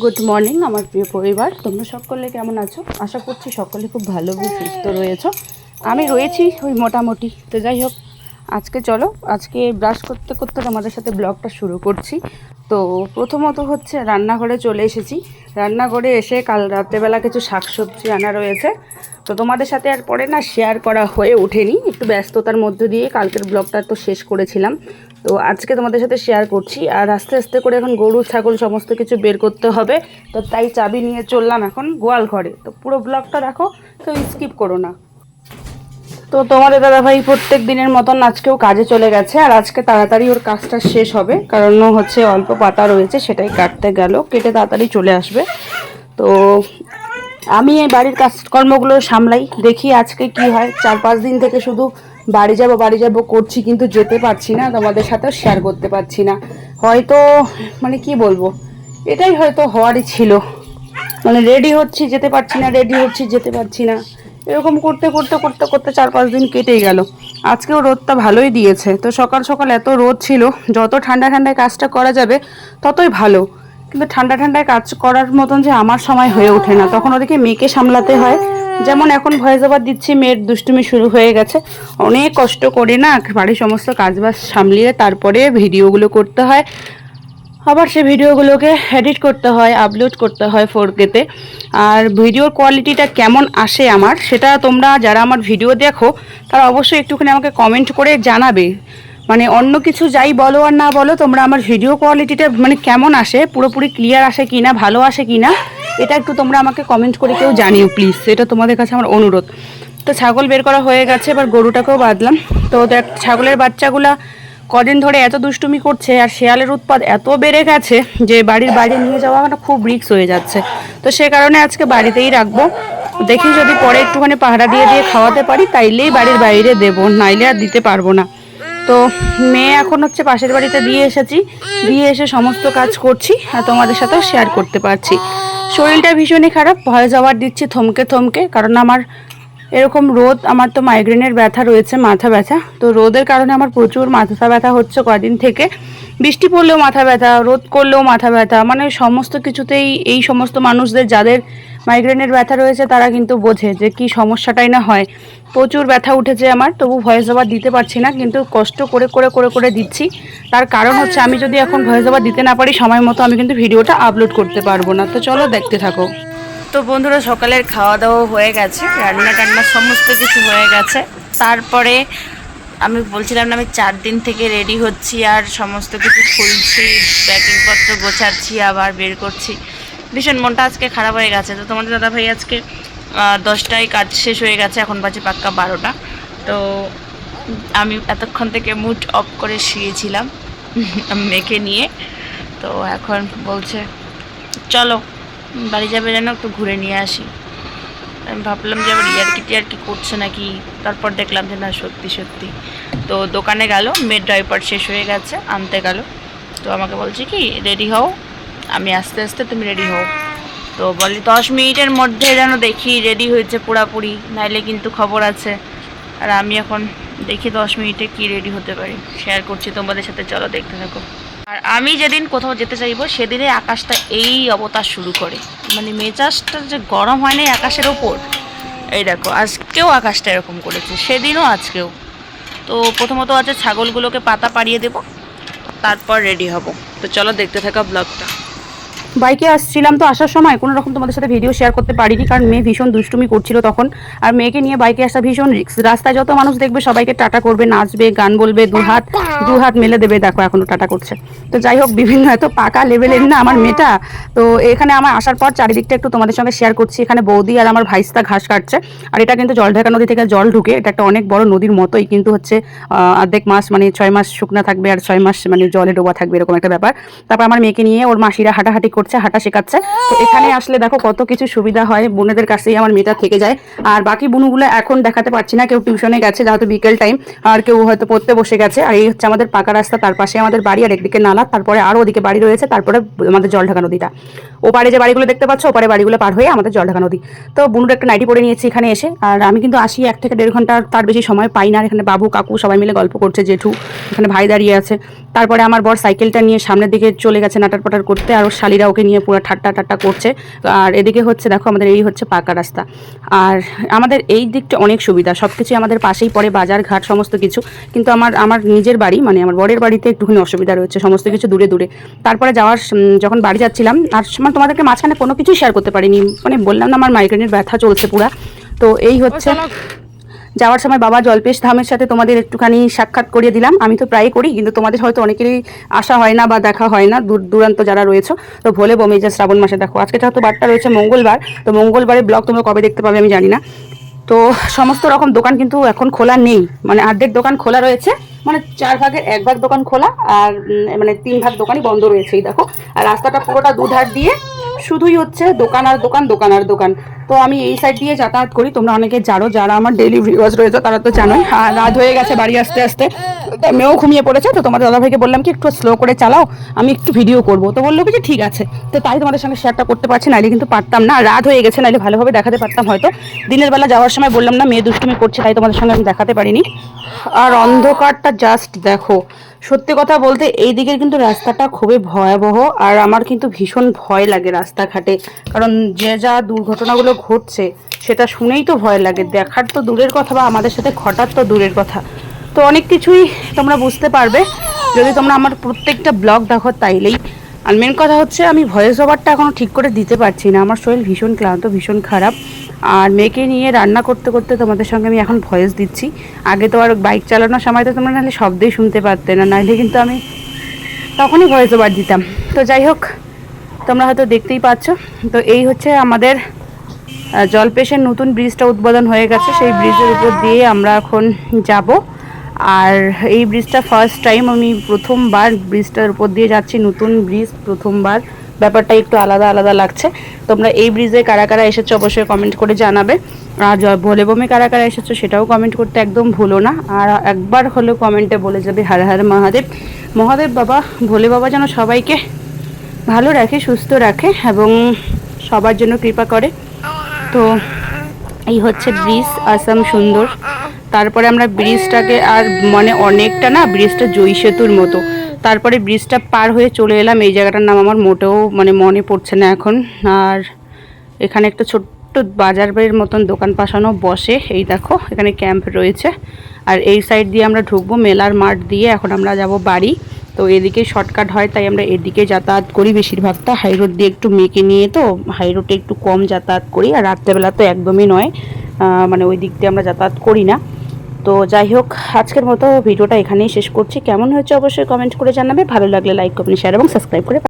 Good morning আমার প্রিয় পরিবার, তোমরা সকলে কেমন আছো? আশা করছি সকলে খুব ভালো এবং সুস্থ রয়েছো। আমি রয়েছি ওই মোটামুটি। তো যাই হোক, আজকে ব্রাশ করতে করতে তোমাদের সাথে ব্লগটা শুরু করছি। তো প্রথমত হচ্ছে রান্নাঘরে চলে এসেছি। রান্নাঘরে এসে কাল রাত্রেবেলা কিছু শাকসবজি আনা রয়েছে, তো তোমাদের সাথে আর পরে না শেয়ার করা হয়ে ওঠেনি, একটু ব্যস্ততার মধ্যে দিয়ে কালকের ব্লগটা তো শেষ করেছিলাম। তো আজকে তোমাদের সাথে শেয়ার করছি। আর আস্তে আস্তে করে এখন গরু ছাগল সমস্ত কিছু বের করতে হবে, তো তাই চাবি নিয়ে চললাম এখন গোয়াল ঘরে। তো পুরো ব্লগটা দেখো, তো স্কিপ করো না। তো তোমাদের দাদাভাই প্রত্যেক দিনের মতন আজকেও কাজে চলে গেছে, আর আজকে তাড়াতাড়ি ওর কাজটা শেষ হবে, কারণ হচ্ছে অল্প পাতা রয়েছে, সেটাই কাটতে গেল, কেটে তাড়াতাড়ি চলে আসবে। তো আমি এই বাড়ির কাজকর্মগুলো সামলাই, দেখি আজকে কি হয়। 4-5 দিন থেকে শুধু বাড়ি যাব করছি, কিন্তু যেতে পারছি না, তোমাদের সাথেও শেয়ার করতে পারছি না। হয়তো মানে কি বলবো, এটাই হয়তো হওয়ারই ছিল। মানে রেডি হচ্ছি যেতে পারছি না, রেডি হচ্ছি যেতে পারছি না, এরকম করতে করতে করতে করতে 4-5 দিন কেটেই গেল। আজকেও রোদটা ভালোই দিয়েছে। তো সকাল সকাল এত রোদ ছিল, যত ঠান্ডা ঠান্ডায় কাজটা করা যাবে ততই ভালো, কিন্তু ঠান্ডা ঠান্ডায় কাজ করার মতন যে আমার সময় হয়ে ওঠে না। তখন ওদিকে মেয়েকে সামলাতে হয়, যেমন এখন ভয়েস ওভার দিচ্ছি, মেয়ের দুষ্টুমি শুরু হয়ে গেছে। অনেক কষ্ট করে না বাড়ির সমস্ত কাজবাজ সামলিয়ে তারপরে ভিডিওগুলো করতে হয়, আবার সেই ভিডিওগুলোকে এডিট করতে হয়, আপলোড করতে হয় 4K-তে। আর ভিডিওর কোয়ালিটিটা কেমন আসে আমার, সেটা তোমরা যারা আমার ভিডিও দেখো তারা অবশ্যই একটুখানি আমাকে কমেন্ট করে জানাবে। মানে অন্য কিছু যাই বলো আর না বলো, তোমরা আমার ভিডিও কোয়ালিটিটা মানে কেমন আসে, পুরোপুরি ক্লিয়ার আসে কি না, ভালো আসে কি না, এটা একটু তোমরা আমাকে কমেন্ট করে কেউ জানিও প্লিজ, এটা তোমাদের কাছে আমার অনুরোধ। তো ছাগল বের করা হয়ে গেছে, এবার গরুটাকেও বাঁধলাম। তো দেখ, ছাগলের বাচ্চাগুলা কদিন ধরে এত দুষ্টুমি করছে, আর শেয়ালের উৎপাত এত বেড়ে গেছে যে বাড়ির বাইরে নিয়ে যাওয়া মানে খুব রিস্ক হয়ে যাচ্ছে। তো সে কারণে আজকে বাড়িতেই রাখবো। দেখি যদি পরে একটুখানি পাহারা দিয়ে দিয়ে খাওয়াতে পারি, তাইলেই বাড়ির বাইরে দেবো, নাইলে আর দিতে পারবো না। তো মেয়ে এখন হচ্ছে পাশের বাড়িতে দিয়ে এসেছি, দিয়ে এসে সমস্ত কাজ করছি আর তোমাদের সাথেও শেয়ার করতে পারছি। শরীরটা ভীষণই খারাপ, ভয় যাওয়ার দিচ্ছি থমকে থমকে, কারণ আমার এরকম রোদ, আমার তো মাইগ্রেনের ব্যথা রয়েছে, মাথা ব্যথা। তো রোদের কারণে আমার প্রচুর মাথা ব্যথা হচ্ছে কদিন থেকে। বৃষ্টি পড়লেও মাথা ব্যথা, রোদ করলেও মাথা ব্যথা, মানে সমস্ত কিছুতেই এই সমস্ত মানুষদের যাদের মাইগ্রেনের ব্যথা রয়েছে তারা কিন্তু বোঝে যে কি সমস্যাটাই না হয়। প্রচুর ব্যথা উঠেছে আমার, তবু ভয়েস ওভার দিতে পারছি না, কিন্তু কষ্ট করে করে করে করে দিচ্ছি। তার কারণ হচ্ছে আমি যদি এখন ভয়েস ওভার দিতে না পারি সময় মতো, আমি কিন্তু ভিডিওটা আপলোড করতে পারবো না। তো চলো দেখতে থাকো। তো বন্ধুরা, সকালের খাওয়া দাওয়া হয়ে গেছে, রান্না টান্না সমস্ত কিছু হয়ে গেছে। তারপরে আমি বলছিলাম না, আমি 4 দিন থেকে রেডি হচ্ছি আর সমস্ত কিছু খুলছি, প্যাকিংপত্র গোছাচ্ছি, আবার বের করছি। ভীষণ মনটা আজকে খারাপ হয়ে গেছে। তো তোমাদের দাদাভাই আজকে 10টায় কাজ শেষ হয়ে গেছে, এখন বাজে পাক্কা 12টা। তো আমি এতক্ষণ থেকে মুড অফ করে শুয়েছিলাম মেয়েকে নিয়ে। তো এখন বলছে চলো বাড়ি যাবে, যেন একটু ঘুরে নিয়ে আসি। আমি ভাবলাম যে আবার ইয়ার্কি করছে নাকি, তারপর দেখলাম যে না, সত্যি সত্যি। তো দোকানে গেল, মেয়ের ডাইপার শেষ হয়ে গেছে, আনতে গেল। তো আমাকে বলছে কি রেডি হও, আমি আস্তে আস্তে তুমি রেডি হও। তো বলি 10 মিনিটের মধ্যে যেন দেখি রেডি হয়েছে পুরাপুরি, নাইলে কিন্তু খবর আছে। আর আমি এখন দেখি 10 মিনিটে কি রেডি হতে পারি, শেয়ার করছি তোমাদের সাথে, চলো দেখতে থাকো। আর আমি যেদিন কোথাও যেতে চাইবো সেদিনে আকাশটা এই অবতার শুরু করে, মানে মেজাজটা যে গরম হয় না আকাশের ওপর। এই দেখো আজকেও আকাশটা এরকম করেছে, সেদিনও আজকেও। তো প্রথমত আছে ছাগলগুলোকে পাতা পাড়িয়ে দেবো, তারপর রেডি হব। তো চলো দেখতে থাকা ব্লগটা। বাইকে আসছিলাম, তো আসার সময় কোনো রকম তোমাদের সাথে ভিডিও শেয়ার করতে পারিনি, কারণ মেয়ে ভীষণ দুষ্টুমি করছিল তখন। আর মেয়েকে নিয়ে বাইকে আসা ভীষণ রিস্ক। রাস্তায় যত মানুষ দেখবে সবাইকে টাটা করবে, নাচবে, গান বলবে, দু হাত মেলে দেবে, দেখো এখনো টাটা করছে। তো যাই হোক, বিভিন্ন এত পাকা লেভেলের না আমার মেয়েটা। তো এখানে আমার আসার পর চারিদিকটা একটু তোমাদের সঙ্গে শেয়ার করছি। এখানে বৌদি আর আমার ভাইস্তা ঘাস কাটছে, আর এটা কিন্তু জলঢাকা নদী থেকে জল ঢুকে, এটা একটা অনেক বড় নদীর মতোই, কিন্তু হচ্ছে অর্ধেক মাস মানে 6 মাস শুকনা থাকবে আর 6 মাস মানে জলে ডোবা থাকবে, এরকম একটা ব্যাপার। তারপর আমার মেয়েকে নিয়ে ওর মাসিরা হাঁটাহাঁটি করছে, হাঁটা শেখাচ্ছে। তো এখানে আসলে দেখো কত কিছু সুবিধা হয়, বোনেদের কাছেই আমার মেয়েটা থেকে যায়। আর বাকি বোনগুলো এখন দেখাতে পারছি না, কেউ টিউশনে গেছে যেহেতু বিকেল টাইম, আর কেউ হয়তো পড়তে বসে গেছে। আর এই হচ্ছে আমাদের পাকা রাস্তা, তার পাশে আমাদের বাড়ি, আর একদিকে নালা, তারপরে আরও ওদিকে বাড়ি রয়েছে, তারপরে আমাদের জলঢাকা নদীটা। ওপারে যে বাড়িগুলো দেখতে পাচ্ছ, ওপারে বাড়িগুলো পার হয়ে আমাদের জলঢাকা নদী। তো বোনুর একটা নাইটি পরে নিয়েছি এখানে এসে। আর আমি কিন্তু আসি 1 থেকে 1.5 ঘন্টা, তার বেশি সময় পাই না। এখানে বাবু কাকু সবাই মিলে গল্প করছে, জেঠু এখানে ভাই দাঁড়িয়ে আছে। তারপরে আমার বর সাইকেলটা নিয়ে সামনের দিকে চলে গেছে নাটার পাটার করতে, আর ওর শালিরা ওকে নিয়ে পুরো ঠাট্টা ঠাট্টা করছে। আর এদিকে হচ্ছে দেখো আমাদের এই হচ্ছে পাকা রাস্তা, আর আমাদের এই দিকটা অনেক সুবিধা, সব কিছুই আমাদের পাশেই পড়ে, বাজার ঘাট সমস্ত কিছু। কিন্তু আমার নিজের বাড়ি মানে আমার বরের বাড়িতে একটুখানি অসুবিধা রয়েছে, সমস্ত কিছু দূরে দূরে। তারপরে যখন বাড়ি যাচ্ছিলাম আর মানে তোমাদেরকে মাঝখানে কোনো কিছুই শেয়ার করতে পারিনি, মানে বললাম না আমার মাইগ্রেনের ব্যথা চলছে পুরা। তো এই হচ্ছে যাওয়ার সময় বাবা জল্পেশ ধামের সাথে তোমাদের একটুখানি সাক্ষাৎ করিয়ে দিলাম। আমি তো প্রায়ই করি, কিন্তু তোমাদের হয়তো অনেকেরই আসা হয় না বা দেখা হয় না, দূর দূরান্ত যারা রয়েছে। তো ভোলে বমি যে শ্রাবণ মাসে দেখো, আজকে যেহেতু বারটা রয়েছে মঙ্গলবার, তো মঙ্গলবারের ব্লগ তোমরা কবে দেখতে পাবে আমি জানি না। তো সমস্ত রকম দোকান কিন্তু এখন খোলা নেই, মানে অর্ধেক দোকান খোলা রয়েছে, মানে 4 ভাগের 1 ভাগ দোকান খোলা, আর মানে 3 ভাগ দোকানই বন্ধ রয়েছে। এই দেখো, আর রাস্তাটা পুরোটা দুধার দিয়ে শুধুই হচ্ছে দোকান আর দোকান, দোকান আর দোকান। তো আমি এই সাইড দিয়ে যাতায়াত করি, তোমরা অনেকে জানো, যারা আমার ডেইলি ভিউয়ার্স রয়েছে তারা তো জানোই। আর রাত হয়ে গেছে বাড়ি আসতে আসতে, মেয়েও ঘুমিয়ে পড়েছে। তো তোমাদের দাদাভাইকে বললাম কি একটু স্লো করে চালাও, আমি একটু ভিডিও করবো। তো বললো কি যে ঠিক আছে। তো তাই তোমাদের সঙ্গে শেয়ারটা করতে পারছি, নাইলে কিন্তু পারতাম না, রাত হয়ে গেছে, নাইলে ভালোভাবে দেখাতে পারতাম হয়তো। দিনের বেলা যাওয়ার সময় বললাম না মেয়ে দুষ্টুমি করছে, তাই তোমাদের সঙ্গে আমি দেখাতে পারিনি। আর অন্ধকারটা জাস্ট দেখো, সত্যি কথা বলতে এই দিকের কিন্তু রাস্তাটা খুবই ভয়াবহ, আর আমার কিন্তু ভীষণ ভয় লাগে রাস্তাঘাটে, কারণ যে যা দুর্ঘটনাগুলো ঘটছে সেটা শুনেই তো ভয় লাগে, দেখার তো দূরের কথা বা আমাদের সাথে ঘটার তো দূরের কথা। তো অনেক কিছুই তোমরা বুঝতে পারবে যদি তোমরা আমার প্রত্যেকটা ব্লগ দেখো তাইলেই। আর মেন কথা হচ্ছে আমি ভয়েস ওভারটা এখনও ঠিক করে দিতে পারছি না, আমার শরীর ভীষণ ক্লান্ত, ভীষণ খারাপ। আর মেয়েকে নিয়ে রান্না করতে করতে তোমাদের সঙ্গে আমি এখন ভয়েস দিচ্ছি। আগে তো আর বাইক চালানোর সময় তো তোমরা নাহলে শব্দই শুনতে পারতে না, নাহলে কিন্তু আমি তখনই ভয়েস ওভার দিতাম। তো যাই হোক, তোমরা হয়তো দেখতেই পাচ্ছ। তো এই হচ্ছে আমাদের জলপেশের নতুন ব্রিজটা উদ্বোধন হয়ে গেছে, সেই ব্রিজের উপর দিয়ে আমরা এখন যাব। আর এই ব্রিজটা ফার্স্ট টাইম, আমি প্রথমবার ব্রিজটার উপর দিয়ে যাচ্ছি, নতুন ব্রিজ প্রথমবার, ব্যাপারটা একটু আলাদা আলাদা লাগছে। তোমরা এই ব্রিজে কারা কারা এসেছো অবশ্যই কমেন্ট করে জানাবে, আর ভোলে বমে কারা কারা এসেছো সেটাও কমেন্ট করতে একদম ভুলো না। আর একবার হলেও কমেন্টে বলে যাবে হর হর মহাদেব। মহাদেব বাবা, ভোলে বাবা যেন সবাইকে ভালো রাখে, সুস্থ রাখে এবং সবার জন্য কৃপা করে। তো এই হচ্ছে ব্রিজ, আসাম সুন্দর। তারপরে আমরা ব্রিজটাকে আর মানে অনেকটা না, ব্রিজটা জয়ী সেতুর মতো। তারপরে ব্রিজটা পার হয়ে চলে এলাম, এই জায়গাটার নাম আমার মোটেও মানে মনে পড়ছে না এখন। আর এখানে একটা ছোট্ট বাজারের মতন দোকান পাশানো বসে, এই দেখো এখানে ক্যাম্প রয়েছে। আর এই সাইড দিয়ে আমরা ঢুকবো মেলার মাঠ দিয়ে, এখন আমরা যাব বাড়ি। তো এদিকে শর্টকাট হয় তাই আমরা এদিকে যাতায়াত করি বেশিরভাগটা, হাই রোড দিয়ে একটু মেয়েকে নিয়ে, তো হাই রোডে একটু কম যাতায়াত করি, আর রাত্রেবেলা তো একদমই নয়, মানে ওই দিক দিয়ে আমরা যাতায়াত করি না। তো যাই হোক, আজকের মতো ভিডিওটা এখানেই শেষ করছি। কেমন হয়েছে অবশ্যই কমেন্ট করে জানাবে, ভালো লাগলে লাইক কমেন্ট শেয়ার এবং সাবস্ক্রাইব করে